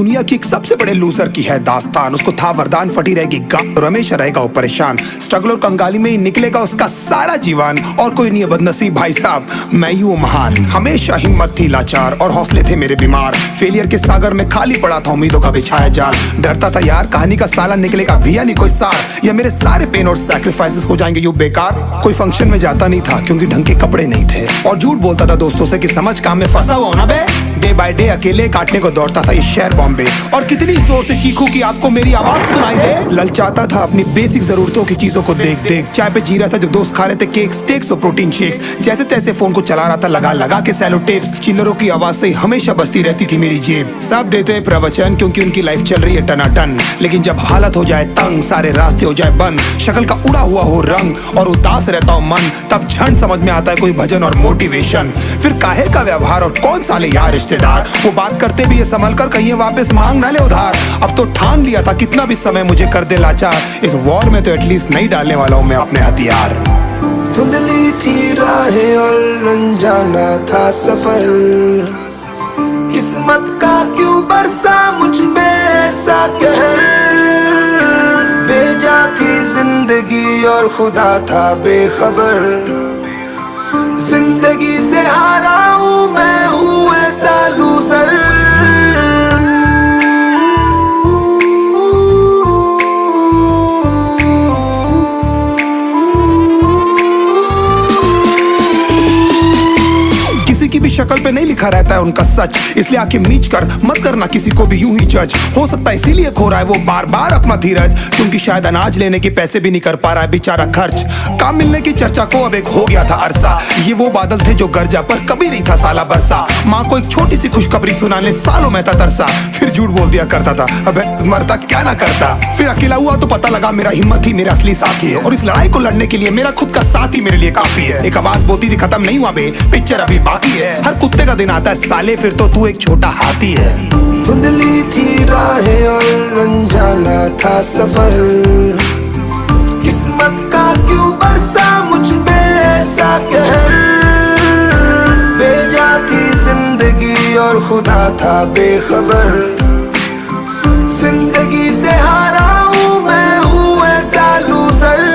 दुनिया की एक सबसे बड़े लूजर की है दास्तान। उसको था वरदान, फटी रहेगी गांड और हमेशा रहेगा वो परेशान। स्ट्रगल और कंगाली में ही निकलेगा उसका सारा जीवन। और कोई नहीं है बदनसीब भाई साहब, मैं ही हूँ महान। हमेशा हिम्मत थी लाचार और हौसले थे मेरे बीमार। फेलियर के सागर में खाली पड़ा था उम्मीदों का बिछाया जाल। डरता था यार कहानी का साला निकलेगा भी या नहीं कोई सार, या मेरे सारे पेन और सैक्रिफाइसेस हो जाएंगे यूं बेकार। कोई फंक्शन में जाता नहीं था क्योंकि ढंग के कपड़े नहीं थे, और झूठ बोलता था दोस्तों से कि समझ काम में फंसा हुआ ना बे। डे बाय डे अकेले काटने को दौड़ता था ये शहर बॉम्बे। और कितनी जोर से चीखूं कि आपको मेरी आवाज सुनाई दे। ललचाता था अपनी बेसिक जरूरतों की चीजों को देख देख। चाय पे जी रहा था जब दोस्त खा रहे थे केक, स्टेक्स और प्रोटीन शेक्स। जैसे तैसे फोन को चला रहा था लगा लगा के सैलो टेप्स। चिल्लरों की आवाज से हमेशा बजती रहती थी मेरी जेब। सब देते प्रवचन क्योंकि उनकी लाइफ चल रही है टनाटन, लेकिन जब हालत हो जाए तंग, सारे रास्ते हो जाए बंद, शक्ल का उड़ा हुआ हो रंग और उदास रहता हो मन, तब क्षण समझ में आता है कोई भजन और मोटिवेशन। फिर काहे का व्यवहार और कौन साले यार रिश्तेदार, वो बात करते भी ये संभल कर कहीं वापस मांग ना ले उधार। अब तो ठान लिया था कितना भी समय मुझे कर दे लाचार, इस वॉर में तो एटलीस्ट नहीं डालने वाला हूं मैं अपने हथियार। धुंधली थी राहें और अनजाना था सफर, किस्मत का क्यों बरसा मुझ पे ऐसा कहर। बेजा थी जिंदगी और खुदा था बेखबर, जिंदगी से हारा हूँ मैं हूँ ऐसा लूजर। की भी शक्ल पे नहीं लिखा रहता है उनका सच, इसलिए आके मीच कर मत करना किसी को भी यूं ही जज। हो सकता है इसीलिए खो रहा है वो बार बार अपना धीरज, क्योंकि शायद अनाज लेने के पैसे भी नहीं कर पा रहा है बेचारा खर्च। काम मिलने की चर्चा को अब एक हो गया था अरसा, ये वो बादल थे जो गरजा पर कभी नहीं था साला बरसा। माँ को एक छोटी सी खुशखबरी सुनाने सालों में था तरसा, फिर झूठ बोल दिया करता था अबे मरता क्या ना करता। फिर अकेला हुआ तो पता लगा मेरा हिम्मत ही मेरा असली साथी है, और इस लड़ाई को लड़ने के लिए मेरा खुद का साथ ही मेरे लिए काफी है। एक आवाज बोलती थी खत्म नहीं हुआ बे, पिक्चर अभी बाकी है। हर कुत्ते का दिन आता है साले, फिर तो तू एक छोटा हाथी है। धुंधली थी राहें और अनजाना था सफर, किस्मत का क्यों बरसा मुझ पे ऐसा कहर। बेजा थी जिंदगी और खुदा था बेखबर, जिंदगी से हारा हूँ मैं हूँ ऐसा लूजर।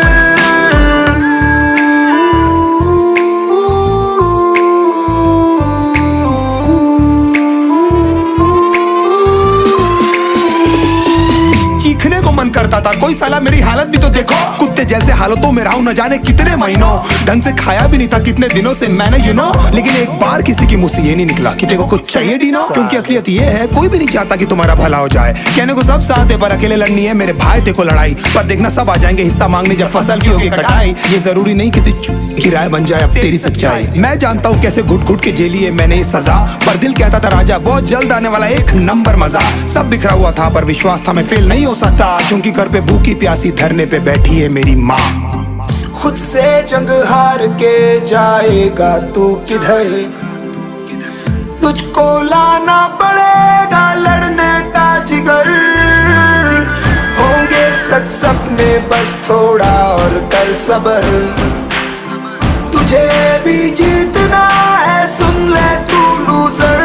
चीखने को मन करता था, कोई साला मेरी हालत भी तो देखो। कुत्ते जैसे हालतों में रहा हूं न जाने कितने महीनों, ढंग से खाया भी नहीं था कितने दिनों से मैंने लेकिन एक बार किसी की मुंह से ये नहीं निकला कि तेरे को कुछ चाहिए डीनो। क्योंकि असलियत ये है कोई भी नहीं चाहता कि तुम्हारा भला हो जाए। कहने को सब साथ है पर अकेले लड़नी है मेरे भाई तेरे को लड़ाई, पर देखना सब आ जाएंगे हिस्सा मांगने जब फसल की होगी कटाई। ये जरूरी नहीं किसी की राय बन जाए अब तेरी सच्चाई। मैं जानता हूँ कैसे घुट घुट के झेली है मैंने ये सजा, पर दिल कहता था राजा बहुत जल्द आने वाला एक नंबर मजा। सब बिखरा हुआ था पर विश्वास था मैं फेल नहीं हो सकता, क्योंकि घर पे भूखी प्यासी धरने पे बैठी है मेरी माँ। खुद से जंग हार के जाएगा तू किधर, तुझको लाना पड़ेगा लड़ने का जिगर। होंगे सच सपने बस थोड़ा और कर सबर, तुझे भी जीतना है सुन ले तू लूजर।